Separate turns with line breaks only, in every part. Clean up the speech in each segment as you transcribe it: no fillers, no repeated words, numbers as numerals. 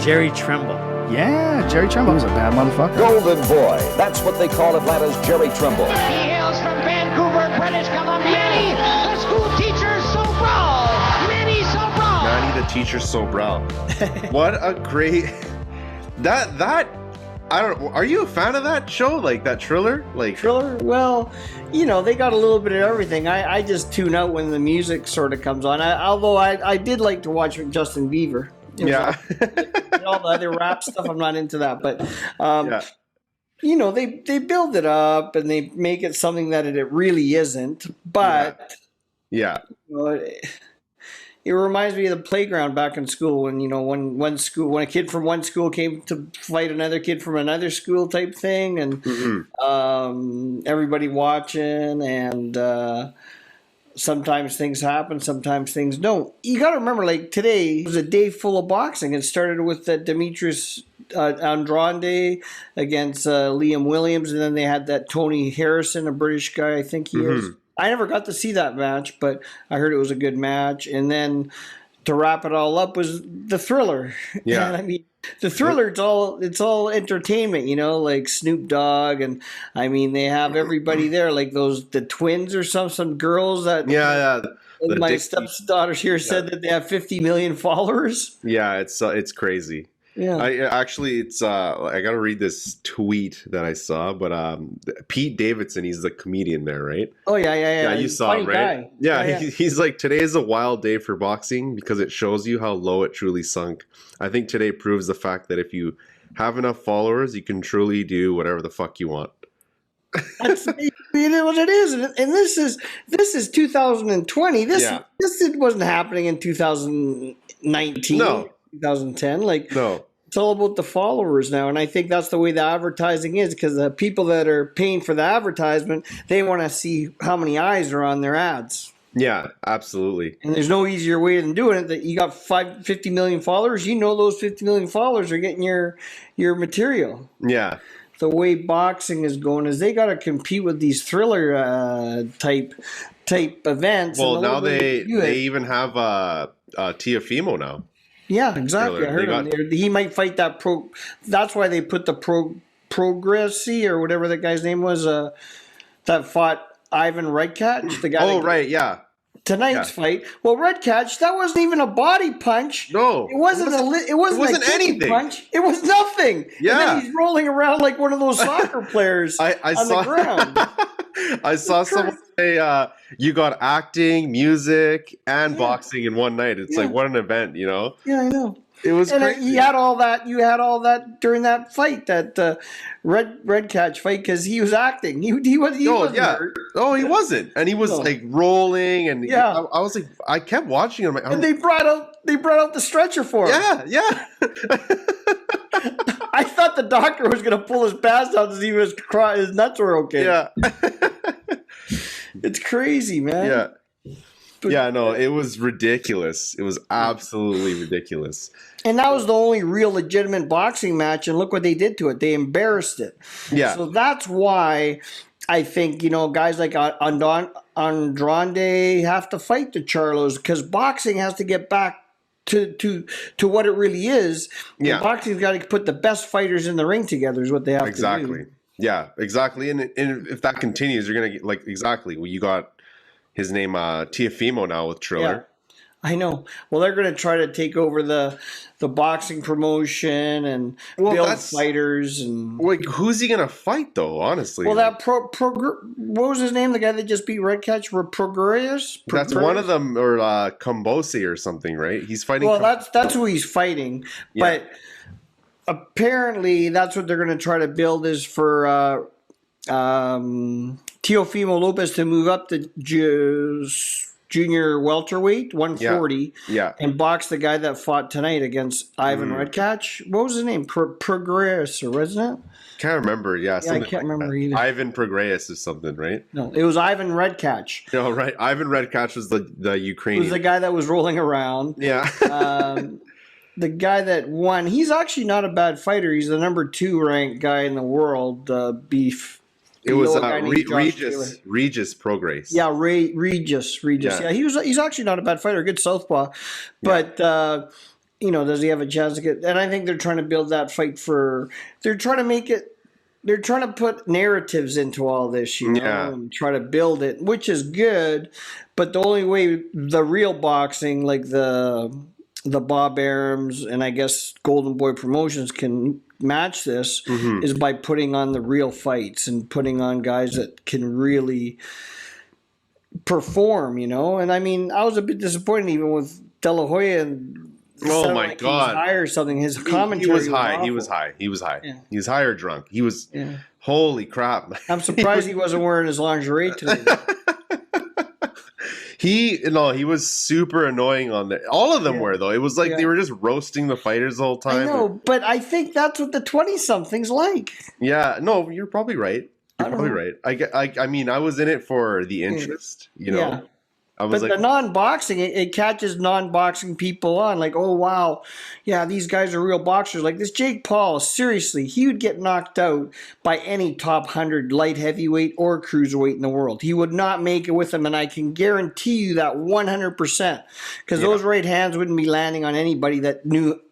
Jerry Trimble.
Yeah, Jerry Trimble was a bad motherfucker.
Golden Boy. That's what they call Atlanta's Jerry Trimble.
He hails from Vancouver, British Columbia. Manny, the school teacher, Sobral. Manny Sobral.
Manny, the teacher, Sobral. What a great... That... I don't know. Are you a fan of that show? Like that Triller? Like
Triller? Well, you know, they got a little bit of everything. I just tune out when the music sort of comes on. Although I did like to watch Justin Bieber.
Yeah.
All the other rap stuff, I'm not into that. But, you know, they build it up and they make it something that it really isn't. But,
yeah.
You know, it reminds me of the playground back in school when, you know, when a kid from one school came to fight another kid from another school type thing, and everybody watching, and sometimes things happen, sometimes things don't. You got to remember, like today was a day full of boxing. It started with that Demetrius Andrade against Liam Williams, and then they had that Tony Harrison, a British guy, I think he is. I never got to see that match, but I heard it was a good match. And then to wrap it all up was the Thriller.
Yeah.
And I mean, the Thriller, it's all entertainment, you know, like Snoop Dogg. And I mean, they have everybody there, like the twins or some girls that.
Yeah.
My stepdaughter here said that they have 50 million followers.
Yeah, it's crazy.
Yeah.
It's I gotta read this tweet that I saw, but Pete Davidson, he's the comedian there, right?
Oh yeah.
You saw him, right? Yeah. He's like, today is a wild day for boxing because it shows you how low it truly sunk. I think today proves the fact that if you have enough followers, you can truly do whatever the fuck you want.
That's what it is, and this is 2020. This wasn't happening in 2019.
No.
2010.
No.
It's all about the followers now, and I think that's the way the advertising is, because the people that are paying for the advertisement, they want to see how many eyes are on their ads.
Yeah, absolutely.
And there's no easier way than doing it. That you got 50 million followers, you know those 50 million followers are getting your material.
Yeah.
The way boxing is going is they got to compete with these Thriller type events.
Well, now they even have Teofimo now.
Yeah, exactly.
Thriller.
I heard him. He might fight that pro. That's why they put the Progressi or whatever that guy's name was. That fought Ivan Redkach, the guy.
Oh, right, yeah.
Tonight's fight. Well, Redkach, that wasn't even a body punch.
No,
it wasn't a
anything.
Punch. It was nothing.
Yeah,
and then he's rolling around like one of those soccer players on the ground.
I saw someone say, "You got acting, music, and boxing in one night." It's like, what an event, you know?
Yeah, I know.
It was crazy.
You had all that during that fight, that Redkach fight, because he was acting. He wasn't hurt.
Oh, he wasn't, and he was like rolling, and I was like, I kept watching him,
and they brought out the stretcher for him.
Yeah.
I thought the doctor was going to pull his pants out to see if his nuts were okay.
Yeah.
It's crazy, man.
Yeah. No, it was ridiculous. It was absolutely ridiculous.
And that was the only real legitimate boxing match, and look what they did to it. They embarrassed it.
Yeah.
So that's why I think, you know, guys like Andrade have to fight the Charlos, because boxing has to get back to what it really is.
Yeah.
Boxing's got to put the best fighters in the ring together is what they have to do.
Yeah, exactly. And if that continues, you're going to get, well, you got his name, Teofimo, now with Triller.
Yeah, I know. Well, they're going to try to take over the boxing promotion and build fighters. And
like, who's he going to fight, though, honestly?
Well, that what was his name? The guy that just beat Redkach? Progressius?
That's one of them, or Combosi or something, right? He's fighting.
Well, that's who he's fighting. Yeah. But apparently, that's what they're going to try to build, is for Teofimo Lopez to move up to junior welterweight, 140, and box the guy that fought tonight against Ivan Redkach. What was his name? Progressius, wasn't it?
Can't remember. Yeah,
I can't remember either.
Ivan Progressius is something, right?
No, it was Ivan Redkach.
No, right. Ivan Redkach was the Ukrainian.
It was the guy that was rolling around.
Yeah.
The guy that won, he's actually not a bad fighter. He's the number 2 ranked guy in the world, beef.
It was Regis Prograis.
Yeah, Regis. Yeah, he's actually not a bad fighter, a good southpaw. But does he have a chance to get? And I think they're trying to build that fight for. They're trying to make it. They're trying to put narratives into all this, and try to build it, which is good. But the only way the real boxing, like the Bob Arams and I guess Golden Boy Promotions can match this, is by putting on the real fights and putting on guys that can really perform, And I mean, I was a bit disappointed even with De La Hoya and.
Oh my God!
He was high or something. His commentary.
He was high. He was high. Yeah. He was high or drunk. He was. Yeah. Holy crap!
I'm surprised he wasn't wearing his lingerie today.
He was super annoying on there. All of them were though. It was like they were just roasting the fighters the whole time.
I know, but I think that's what the 20-somethings like.
Yeah. No, you're probably right. You're probably right. I mean, I was in it for the interest. Yeah.
But the non-boxing, it catches non-boxing people on. Like, oh, wow. Yeah, these guys are real boxers. Like this Jake Paul, seriously, he would get knocked out by any top 100 light heavyweight or cruiserweight in the world. He would not make it with them, and I can guarantee you that 100%. Because those right hands wouldn't be landing on anybody that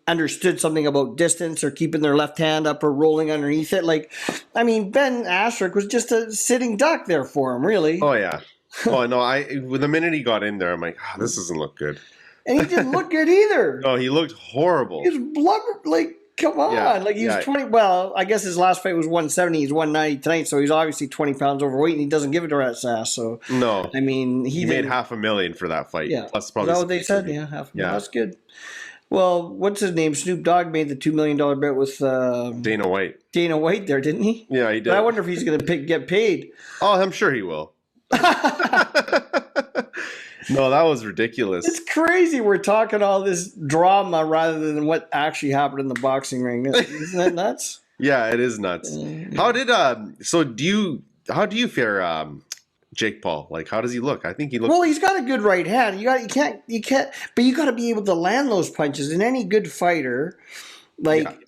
understood something about distance or keeping their left hand up or rolling underneath it. Like, I mean, Ben Askren was just a sitting duck there for him, really.
Oh, yeah. Oh no! The minute he got in there, I'm like, this doesn't look good.
And he didn't look good either.
No, he looked horrible.
He was blubber, like, come on.
Yeah,
like, he was 20. Well, I guess his last fight was 170. He's 190 tonight, so he's obviously 20 pounds overweight, and he doesn't give it a rat's ass. So,
no.
I mean, he
made $500,000 for that fight.
Yeah.
Plus probably.
Is that what they said? Yeah, $500,000. Yeah. That's good. Well, what's his name? Snoop Dogg made the $2 million bet with
Dana White.
Dana White there, didn't he?
Yeah, he did.
But I wonder if he's going to get paid.
Oh, I'm sure he will. No, that was ridiculous.
It's crazy we're talking all this drama rather than what actually happened in the boxing ring. Isn't that nuts?
Yeah, it is nuts. How do you fare Jake Paul? Like, how does he look? I think he looks.
Well, he's got a good right hand. You can't, but you got to be able to land those punches. And any good fighter,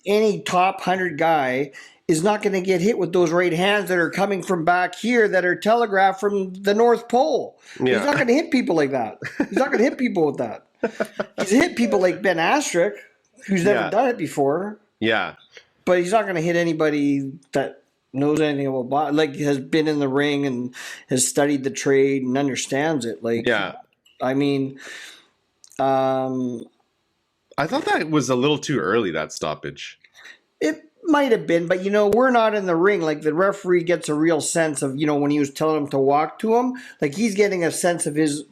any top 100 guy, is not going to get hit with those right hands that are coming from back here that are telegraphed from the North Pole. Yeah. He's not going to hit people like that. He's not going to hit people with that. He's hit people like Ben Askren, who's never done it before.
Yeah.
But he's not going to hit anybody that knows anything about boxing, like has been in the ring and has studied the trade and understands it. Like, I mean,
I thought that was a little too early, that stoppage.
It might have been, but we're not in the ring. Like the referee gets a real sense of, when he was telling him to walk to him, like he's getting a sense of his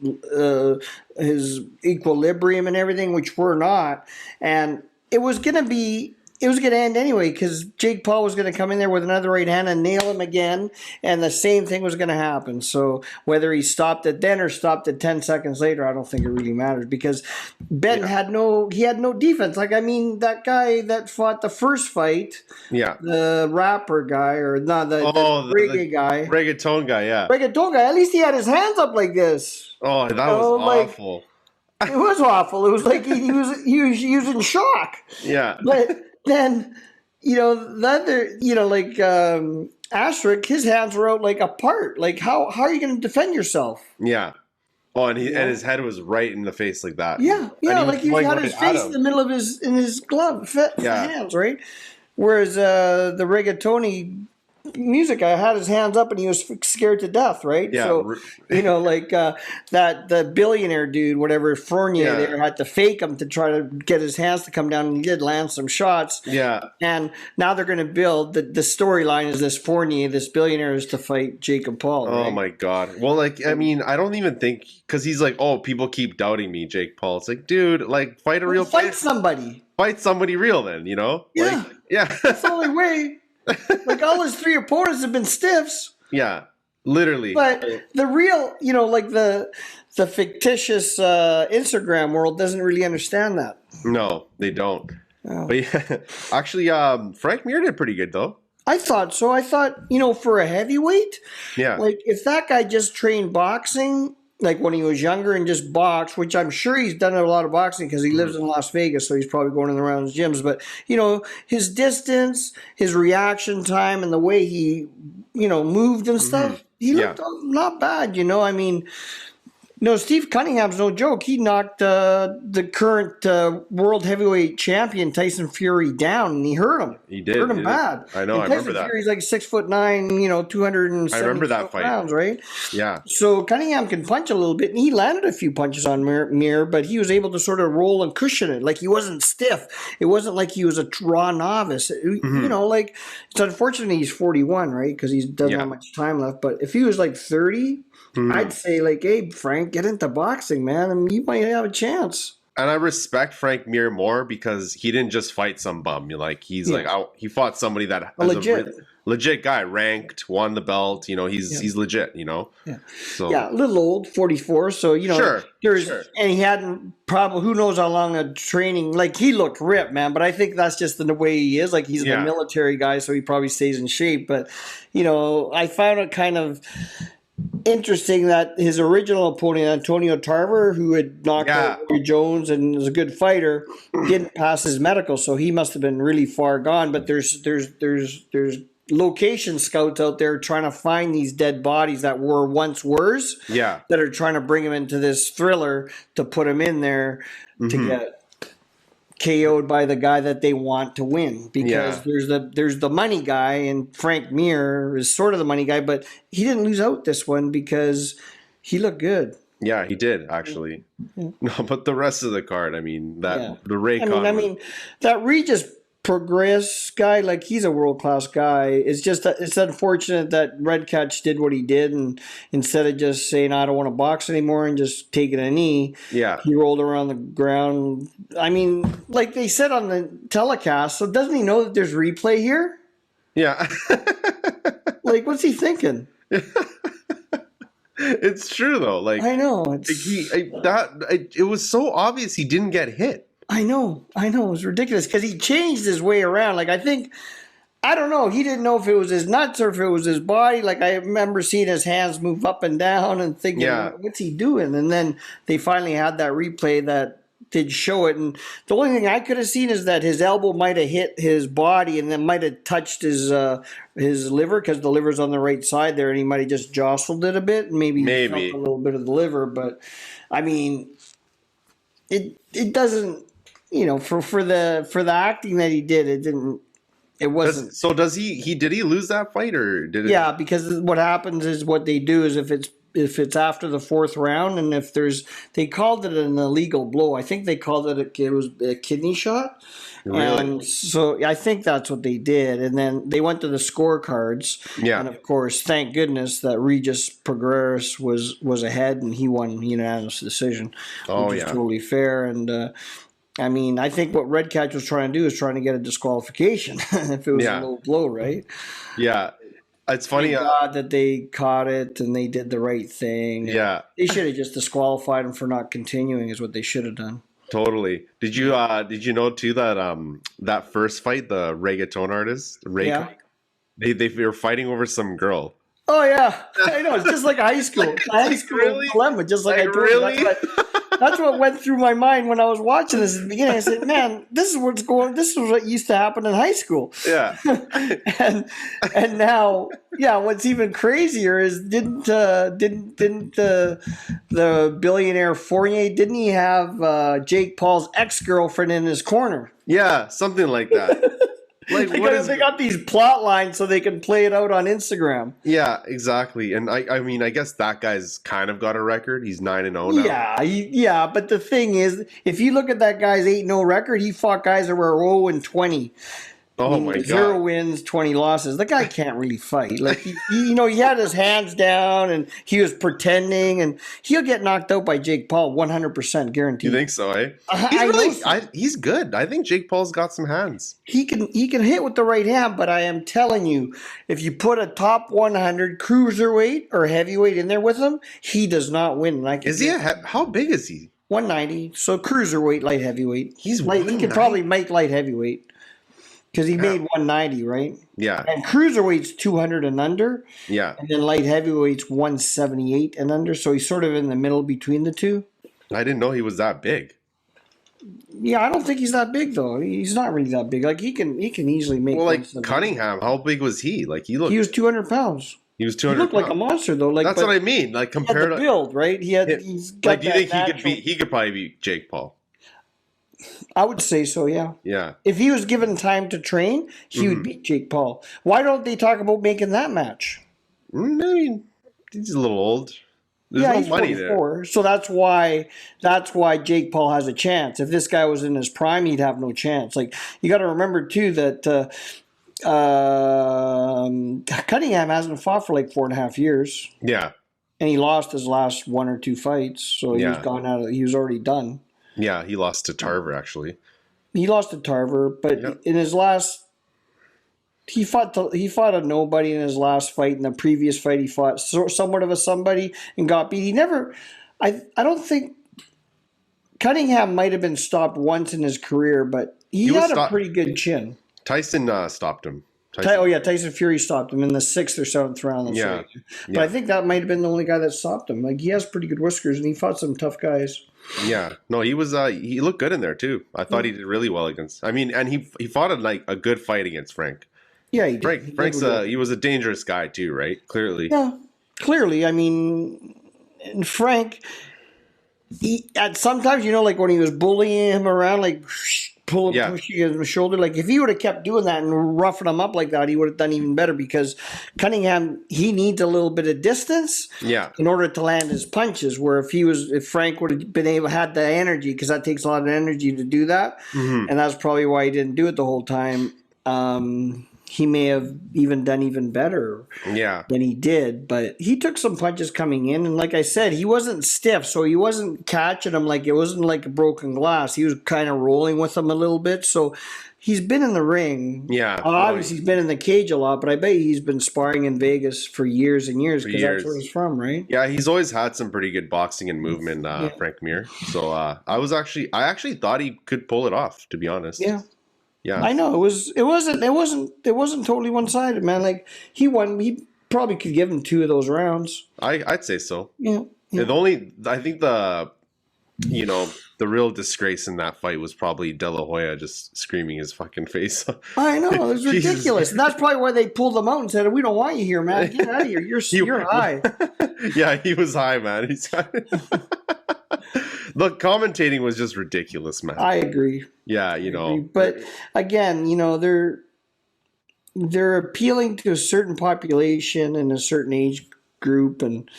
equilibrium and everything, which we're not. And it was going to end anyway because Jake Paul was going to come in there with another right hand and nail him again, and the same thing was going to happen. So whether he stopped it then or stopped it 10 seconds later, I don't think it really matters because Ben had no defense. Like, I mean, that guy that fought the first fight, the rapper guy or the reggae guy.
Reggaeton guy,
Reggaeton guy, at least he had his hands up like this.
Oh, that was awful.
It was awful. It was like he was in shock.
Yeah.
But then, the other, Askren, his hands were out like apart. Like, how are you going to defend yourself?
Yeah. Oh, and his head was right in the face like that.
Yeah, like he had his face in the middle of his glove hands, right? Whereas the reggaetoni music guy had his hands up and he was scared to death, right?
Yeah.
So, the billionaire dude, whatever, Fournier there had to fake him to try to get his hands to come down, and he did land some shots.
Yeah.
And now they're going to build, the storyline is this Fournier, this billionaire, is to fight Jacob Paul, right?
Oh my God. Well, I mean, I don't even think, because he's like, oh, people keep doubting me, Jake Paul. It's like, dude, fight a real
fight somebody.
Fight somebody real then,
Yeah.
Yeah.
That's the only way. All his 3 opponents have been stiffs.
Yeah, literally.
But the real, the fictitious Instagram world doesn't really understand that.
No, they don't. Oh. But yeah, actually, Frank Mir did pretty good though.
I thought so. I thought, for a heavyweight, if that guy just trained boxing, when he was younger and just boxed, which I'm sure he's done a lot of boxing because he lives in Las Vegas, so he's probably going in around his gyms. But, his distance, his reaction time, and the way he, moved and stuff, he looked not bad, I mean, No, Steve Cunningham's no joke. He knocked the current world heavyweight champion Tyson Fury down, and he hurt him.
He did.
Hurt him bad.
I know.
And
I
Tyson
remember that.
Fury's like 6'9", 270
I remember that fight.
pounds, right?
Yeah.
So Cunningham can punch a little bit, and he landed a few punches on Mir, but he was able to sort of roll and cushion it. Like, he wasn't stiff. It wasn't like he was a raw novice. You know, like, it's unfortunate he's 41, right? Because he doesn't have much time left. But if he was like 30, I'd say, like, hey, Frank, get into boxing, man, and you might have a chance.
And I respect Frank Mir more because he didn't just fight some bum. Like, he's like, he fought somebody that is a legit guy, ranked, won the belt. You know, he's legit. You know, So
a little old, 44. So you know, and he hadn't probably who knows how long of training. Like, he looked ripped, man. But I think that's just the way he is. Like, he's a military guy, so he probably stays in shape. But you know, I found it kind of interesting that his original opponent, Antonio Tarver, who had knocked out Roy Jones and was a good fighter, didn't pass his medical, so he must have been really far gone. But there's location scouts out there trying to find these dead bodies that were once wers. That are trying to bring him into this thriller to put him in there to get KO'd by the guy that they want to win, because there's the money guy, and Frank Mir is sort of the money guy, but he didn't lose out this one because he looked good.
Yeah, he did actually. No, but the rest of the card, I mean, the Raycon.
I mean, that Regis Progress guy, like, he's a world class guy. It's just that it's unfortunate that Red Catch did what he did, and instead of just saying I don't want to box anymore and just taking a knee, he rolled around the ground. I mean, like they said on the telecast, so doesn't he know that there's replay here?
Yeah.
Like, what's he thinking?
It's true though. Like,
I know
it was so obvious he didn't get hit.
I know. It was ridiculous because he changed his way around. Like, I don't know. He didn't know if it was his nuts or if it was his body. Like, I remember seeing his hands move up and down and thinking, what's he doing? And then they finally had that replay that did show it. And the only thing I could have seen is that his elbow might have hit his body and then might have touched his liver, because the liver's on the right side there, and he might have just jostled it a bit and maybe felt a little bit of the liver. But, I mean, it doesn't. You know, for the acting that he did, it wasn't.
So did he lose that fight, or did it?
Yeah, because what happens is what they do is if it's after the fourth round, and if they called it an illegal blow. I think they called it was a kidney shot.
Really?
And so I think that's what they did. And then they went to the scorecards. Yeah. And of course, thank goodness that Regis Progreras was ahead, and he won unanimous decision. Which is totally fair. And I mean, I think what Red Catch was trying to do is trying to get a disqualification if it was a low blow, right?
Yeah. It's funny.
Thank God that they caught it and they did the right thing.
Yeah.
They should have just disqualified him for not continuing is what they should have done.
Totally. Did you know too that that first fight, the reggaeton artist, they were fighting over some girl.
Oh yeah. I know, it's just like high school. High school dilemma, just like I told you. That's what went through my mind when I was watching this at the beginning. I said, "Man, this is what used to happen in high school." Yeah. and now, what's even crazier is didn't the billionaire Fournier, didn't he have Jake Paul's ex-girlfriend in his corner?
Yeah, something like that. Like,
they got these plot lines so they can play it out on Instagram.
Yeah, exactly. And I mean, I guess that guy's kind of got a record. He's 9-0 now.
Yeah. But the thing is, if you look at that guy's 8-0 record, he fought guys that were 0-20.
Oh my God!
0 wins, 20 losses. The guy can't really fight. Like he had his hands down and he was pretending, and he'll get knocked out by Jake Paul 100% guaranteed.
You think so? Eh? He's good. I think Jake Paul's got some hands.
He can hit with the right hand, but I am telling you, if you put a top 100 cruiserweight or heavyweight in there with him, he does not win.
How big is he?
190. So cruiserweight, light heavyweight.
He's
he could probably make light heavyweight. Because he made 190, right?
Yeah.
And cruiserweight's 200 and under.
Yeah.
And then light heavyweight's 178 and under. So he's sort of in the middle between the two.
I didn't know he was that big.
Yeah, I don't think he's that big though. He's not really that big. Like he can easily make.
Well, like Cunningham, how big was he? Like he was
200 pounds.
He was
He
200
looked like a
pounds.
monster though. Like
That's what I mean. Like
he had
compared
the
to
build, right? He's got
like, do you
that
think
natural-
he could probably beat Jake Paul?
I would say so, yeah.
Yeah.
If he was given time to train, he would beat Jake Paul. Why don't they talk about making that match?
I mean, he's a little old. There's no
he's
money
44,
there.
so that's why Jake Paul has a chance. If this guy was in his prime, he'd have no chance. Like, you got to remember too that Cunningham hasn't fought for like 4.5 years,
Yeah.
and he lost his last 1 or 2 fights, so he was gone out. He was already done.
Yeah, he lost to Tarver actually.
He lost to Tarver, but in his last. He fought a nobody in his last fight. In the previous fight, he fought somewhat of a somebody and got beat. He never. I don't think Cunningham might have been stopped once in his career, but he had a pretty good chin.
Tyson stopped him.
Tyson Fury stopped him in the 6th or 7th round. That's right. But I think that might have been the only guy that stopped him. Like, he has pretty good whiskers, and he fought some tough guys.
Yeah, no, he was. He looked good in there too. I thought he did really well against. I mean, and he fought a good fight against Frank.
Yeah, he did.
He was a dangerous guy too, right? Clearly.
Yeah, clearly. I mean, and Frank, sometimes, like when he was bullying him around, like pushing his shoulder, like if he would have kept doing that and roughing him up like that, he would have done even better, because Cunningham, he needs a little bit of distance in order to land his punches, where if Frank would have been had the energy, because that takes a lot of energy to do that, and that's probably why he didn't do it the whole time. He may have done even better than he did, but he took some punches coming in, and like I said, he wasn't stiff, so he wasn't catching him like it wasn't like a broken glass. He was kind of rolling with him a little bit, so he's been in the ring. Yeah, obviously he's been in the cage a lot, but I bet he's been sparring in Vegas for years and years, because that's where he's from, right?
Yeah, he's always had some pretty good boxing and movement, Frank Mir. So I actually thought he could pull it off, to be honest.
Yeah.
Yeah,
I know it wasn't totally one-sided, man. Like, he won. He probably could give him 2 of those rounds.
I'd say so.
Yeah.
I think the real disgrace in that fight was probably De La Hoya just screaming his fucking face.
I know, it was ridiculous, and that's probably why they pulled him out and said, "We don't want you here, man. Get out of here. You're high."
Yeah, he was high, man. He's high. The commentating was just ridiculous, man.
I agree.
Yeah,
But again, they're appealing to a certain population and a certain age group, and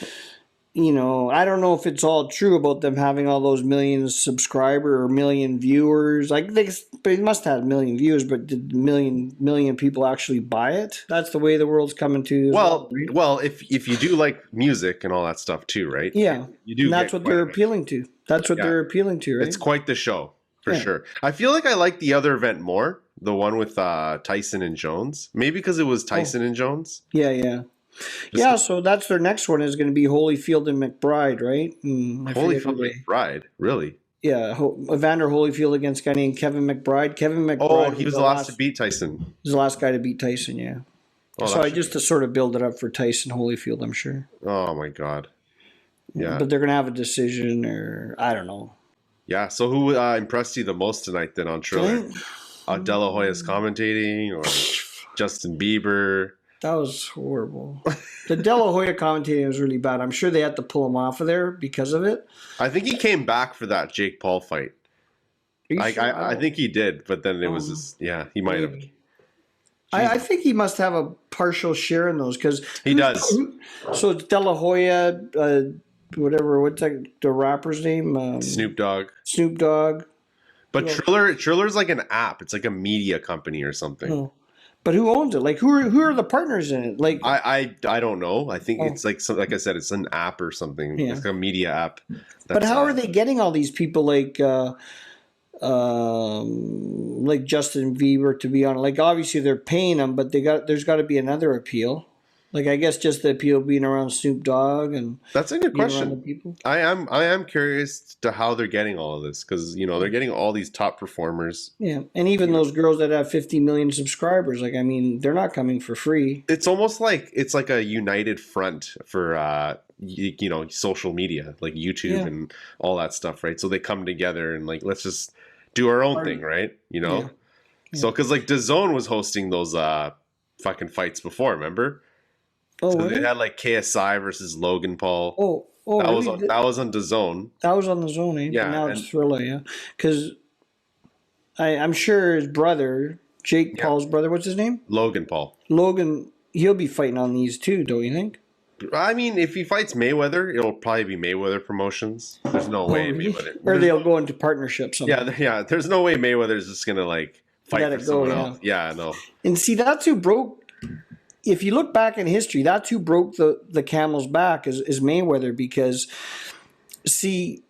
I don't know if it's all true about them having all those million subscriber or million viewers. Like, they must have a million views, but did million people actually buy it? That's the way the world's coming to.
Well, if you do like music and all that stuff too, right?
Yeah,
you do.
And that's what they're appealing to. That's what they're appealing to, right?
It's quite the show, for sure. I feel like I like the other event more, the one with Tyson and Jones. Maybe because it was Tyson and Jones.
Yeah. So that's their next one, is going to be Holyfield and McBride, right?
Holyfield and McBride, really?
Yeah, Evander Holyfield against a guy named Kevin McBride. Kevin McBride.
Oh, he was the last to beat Tyson.
He was the last guy to beat Tyson, yeah. Oh, so to sort of build it up for Tyson Holyfield, I'm sure.
Oh, my God. Yeah.
But they're going to have a decision, or I don't know.
Yeah, so who impressed you the most tonight then on Triller? De La Hoya's commentating, or Justin Bieber?
That was horrible. The De La Hoya commentating was really bad. I'm sure they had to pull him off of there because of it.
I think he came back for that Jake Paul fight. I think he did, but then it was just, he might have.
I think he must have a partial share in those, because
he does.
So it's De La Hoya, what's the rapper's name?
Snoop Dogg. But Triller's like an app. It's like a media company or something.
Oh. But who owns it? Like, who are the partners in it? Like,
I don't know. I think it's like I said, it's an app or something. Yeah. It's like a media app.
But how are they getting all these people like Justin Bieber to be on it? Like, obviously they're paying them, but there's got to be another appeal. Like, I guess just the appeal being around Snoop Dogg, and
that's a good question. I am curious to how they're getting all of this, because they're getting all these top performers.
Yeah, and even those girls that have 50 million subscribers, like, I mean, they're not coming for free.
It's almost like it's like a united front for social media, like YouTube and all that stuff, right? So they come together and like, let's just do our own thing, right? Yeah. So because like DAZN was hosting those fucking fights before, remember?
Oh,
So
really?
they had like KSI versus Logan Paul.
Oh,
that was
really?
on, that was on DAZN.
That was on the zone, eh?
Yeah,
But now
and-
it's Trilla, yeah. Because I'm sure his brother, Jake Paul's brother, what's his name?
Logan Paul.
Logan, he'll be fighting on these too, don't you think?
I mean, if he fights Mayweather, it'll probably be Mayweather Promotions. There's no way Mayweather.
Or they'll go into partnership somehow.
Yeah. There's no way Mayweather's just gonna like fight
Let
for
it go,
someone
yeah.
else. Yeah, no.
And see, that's who broke. If you look back in history, that's who broke the camel's back is Mayweather. Because, see,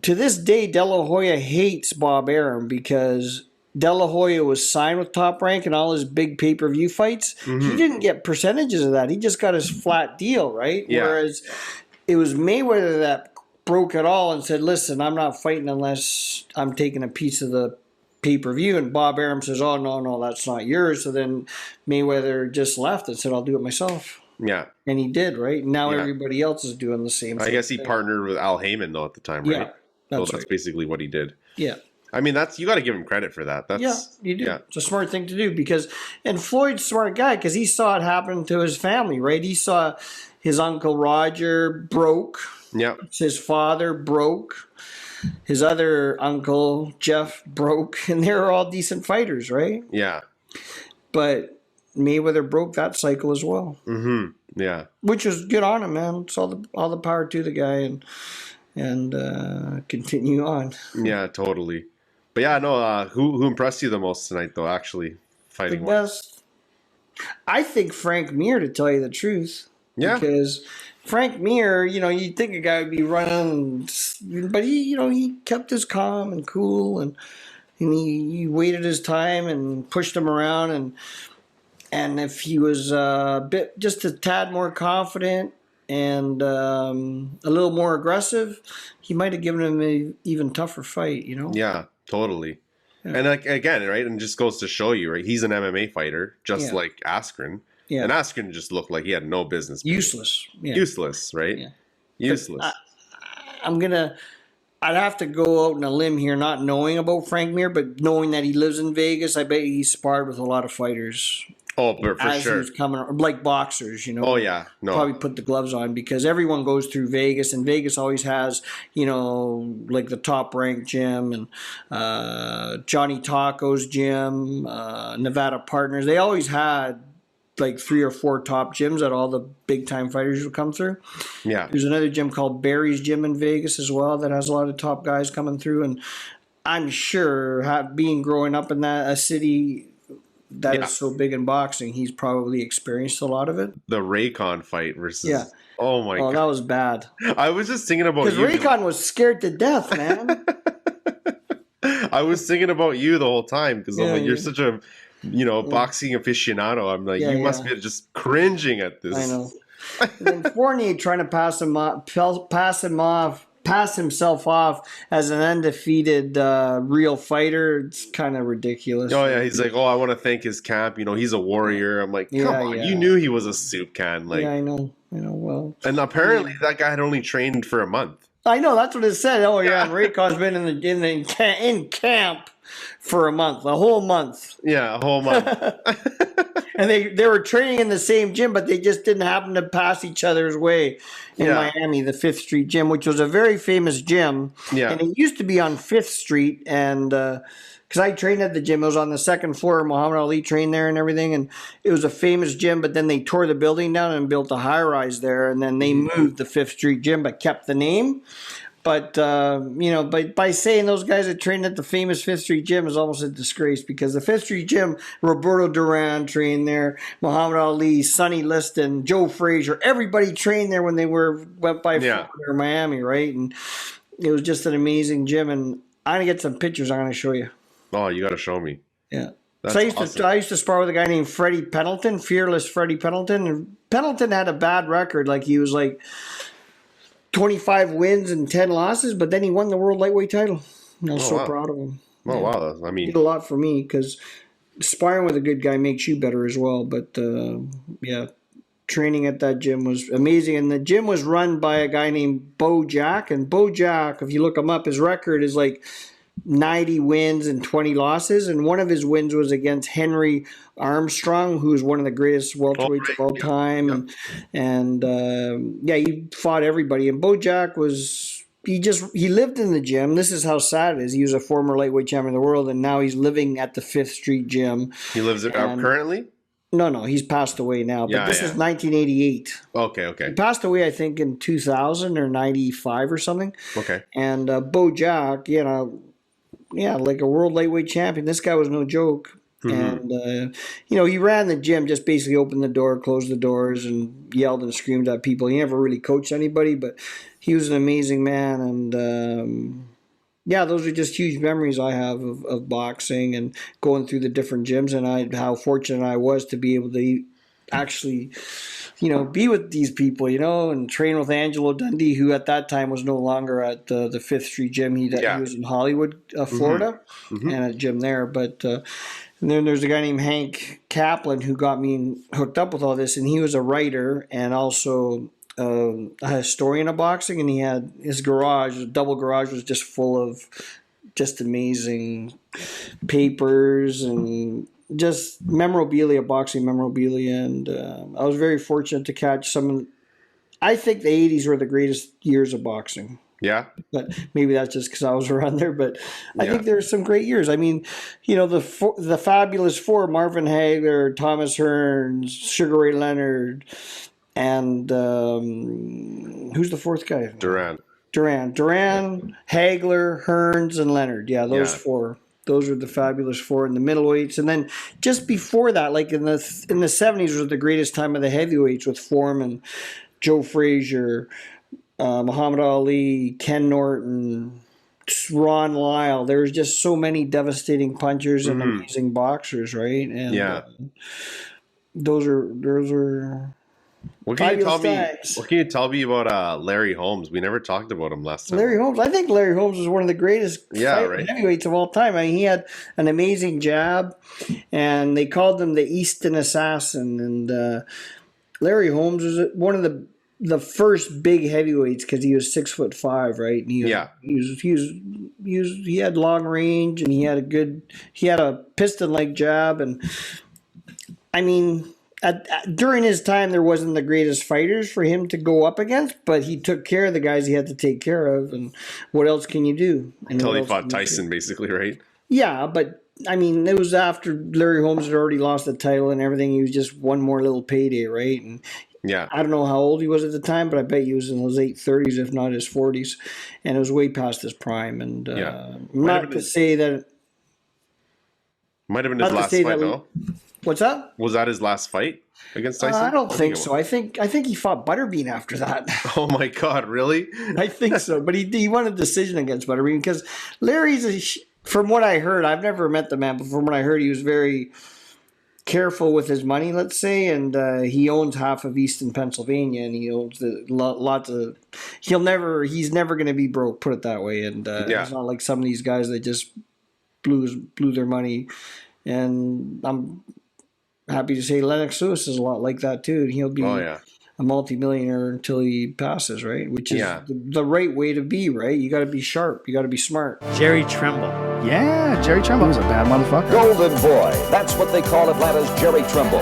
to this day, De La Hoya hates Bob Arum because De La Hoya was signed with Top Rank and all his big pay-per-view fights. He didn't get percentages of that. He just got his flat deal, right?
Yeah.
Whereas it was Mayweather that broke it all and said, listen, I'm not fighting unless I'm taking a piece of the pay-per-view. And Bob Arum says, oh, no, that's not yours. So then Mayweather just left and said, I'll do it myself.
Yeah.
And he did, right? Now
Yeah.
everybody else is doing the same thing.
I guess he partnered with Al Heyman though at the time, right?
Yeah,
That's basically what he did.
Yeah.
I mean, you got to give him credit for that. That's
Yeah, you do.
Yeah.
It's a smart thing to do and Floyd's a smart guy because he saw it happen to his family, right? He saw his uncle Roger broke.
Yeah.
His father broke. His other uncle Jeff broke, and they were all decent fighters, right?
Yeah.
But Mayweather broke that cycle as well,
Yeah.
which was good on him, man. It's all the power to the guy, and continue on.
Yeah, totally. But yeah, no. Who impressed you the most tonight, though? Actually,
The
fighting wise.
best, I think Frank Mir, to tell you the truth.
Yeah.
Because Frank Mir, you'd think a guy would be running, but he kept his calm and cool, and he waited his time and pushed him around, and if he was just a tad more confident and a little more aggressive, he might have given him an even tougher fight.
Yeah, totally. And like again, right, and just goes to show you, right? He's an MMA fighter, just like Askren.
Yeah.
And Askren just looked like he had no business.
Useless. Yeah.
Useless, right?
Yeah.
Useless.
I'd have to go out on a limb here, not knowing about Frank Mir, but knowing that he lives in Vegas, I bet he sparred with a lot of fighters.
Oh, for
as
sure.
he was coming, like boxers,
Oh yeah, no.
Probably put the gloves on because everyone goes through Vegas, and Vegas always has, like the Top Rank gym and Johnny Taco's gym, Nevada Partners. They always had like 3 or 4 top gyms that all the big time fighters would come through.
Yeah.
There's another gym called Barry's Gym in Vegas as well that has a lot of top guys coming through, and I'm sure growing up in a city that is so big in boxing, he's probably experienced a lot of it.
The Raycon fight versus.
Yeah.
Oh my god.
That was bad.
I was just thinking about
Because
you.
Raycon was scared to death, man.
I was thinking about you the whole time because
Yeah,
you're
yeah.
such a boxing aficionado. I'm like,
Yeah,
you must
yeah.
be just cringing at this.
I know. And then Fournier trying to pass himself off as an undefeated real fighter. It's kind of ridiculous.
Oh yeah, he's like, oh, I want to thank his camp. He's a warrior. I'm like, come on,
yeah.
you knew he was a soup can. Like,
Yeah, I know. Well,
and apparently that guy had only trained for a month.
I know that's what it said. Oh yeah, and Raycon's been in camp for a whole month.
Yeah, a whole month.
And they were training in the same gym, but they just didn't happen to pass each other's way in Miami, the 5th Street Gym, which was a very famous gym.
Yeah.
And it used to be on 5th Street. And because I trained at the gym, it was on the 2nd floor. Muhammad Ali trained there and everything. And it was a famous gym, but then they tore the building down and built a high rise there. And then they moved the 5th Street Gym, but kept the name. But, by saying those guys that trained at the famous 5th Street Gym is almost a disgrace because the 5th Street Gym, Roberto Duran trained there, Muhammad Ali, Sonny Liston, Joe Frazier, everybody trained there when they went by Florida or Miami, right? And it was just an amazing gym. And I'm going to get some pictures I'm going to show you.
Oh, you got to show me.
Yeah.
That's
So
awesome.
I used to spar with a guy named Freddie Pendleton, Fearless Freddie Pendleton. And Pendleton had a bad record. Like he was like 25 wins and 10 losses, but then he won the world lightweight title. And I was so proud of him.
Oh wow, I
He
mean,
did a lot for me because sparring with a good guy makes you better as well. But training at that gym was amazing. And the gym was run by a guy named Bo Jack. And Bo Jack, if you look him up, his record is like 90 wins and 20 losses, and one of his wins was against Henry Armstrong, who's one of the greatest welterweights of all time, and he fought everybody. And Bojack he lived in the gym. This is how sad it is. He was a former lightweight champion of the world, and now he's living at the 5th Street Gym.
He lives currently?
No, he's passed away now. But this is 1988.
Okay.
He passed away, I think, in 2000 or 95 or something.
Okay.
And Bojack, like a world lightweight champion. This guy was no joke. And, he ran the gym, just basically opened the door, closed the doors, and yelled and screamed at people. He never really coached anybody, but he was an amazing man. And, those are just huge memories I have of boxing and going through the different gyms, and how fortunate I was to be able to actually, be with these people, and train with Angelo Dundee, who at that time was no longer at the 5th Street Gym. He was in Hollywood, Florida, and at a gym there. But and then there's a guy named Hank Kaplan who got me hooked up with all this, and he was a writer and also a historian of boxing, and he had his double garage was just full of just amazing papers and just boxing memorabilia. And I was very fortunate to catch I think the 80s were the greatest years of boxing.
Yeah.
But maybe that's just because I was around there. But I think there were some great years. I mean, the Fabulous Four, Marvin Hagler, Thomas Hearns, Sugar Ray Leonard, and who's the fourth guy?
Duran,
Hagler, Hearns, and Leonard. Yeah, those four. Those were the Fabulous Four in the middleweights. And then just before that, like in the 70s was the greatest time of the heavyweights with Foreman, Joe Frazier, Muhammad Ali, Ken Norton, Ron Lyle. There was just so many devastating punchers and amazing boxers, right? And those are
What can you tell me about Larry Holmes? We never talked about him last time.
Larry Holmes. I think Larry Holmes was one of the greatest heavyweights of all time. I mean, he had an amazing jab, and they called him the Easton Assassin. And Larry Holmes was one of the first big heavyweights because he was 6'5", right? And he had long range, and he had a piston-like jab, and I mean. During his time, there wasn't the greatest fighters for him to go up against, but he took care of the guys he had to take care of. And what else can you do?
Until he fought Tyson, basically, right?
Yeah, but I mean, it was after Larry Holmes had already lost the title and everything. He was just one more little payday, right? And I don't know how old he was at the time, but I bet he was in his late 30s, if not his 40s, and it was way past his prime. And not to say that.
Might have been his last fight, no?
What's that?
Was that his last fight against Tyson?
I don't think so. I think he fought Butterbean after that.
Oh my God, really?
I think so. But he won a decision against Butterbean because Larry's from what I heard, I've never met the man, but from what I heard, he was very careful with his money, let's say, and he owns half of Easton, Pennsylvania, and he owns lots of. He's never going to be broke. Put it that way. And it's not like some of these guys that just blew their money. And I'm happy to say Lennox Lewis is a lot like that too. He'll be a multimillionaire until he passes, right? Which is the right way to be, right? You got to be sharp. You got to be smart.
Jerry Trimble.
Yeah, Jerry Trimble was a bad motherfucker.
Golden Boy. That's what they call Atlanta's Jerry Trimble.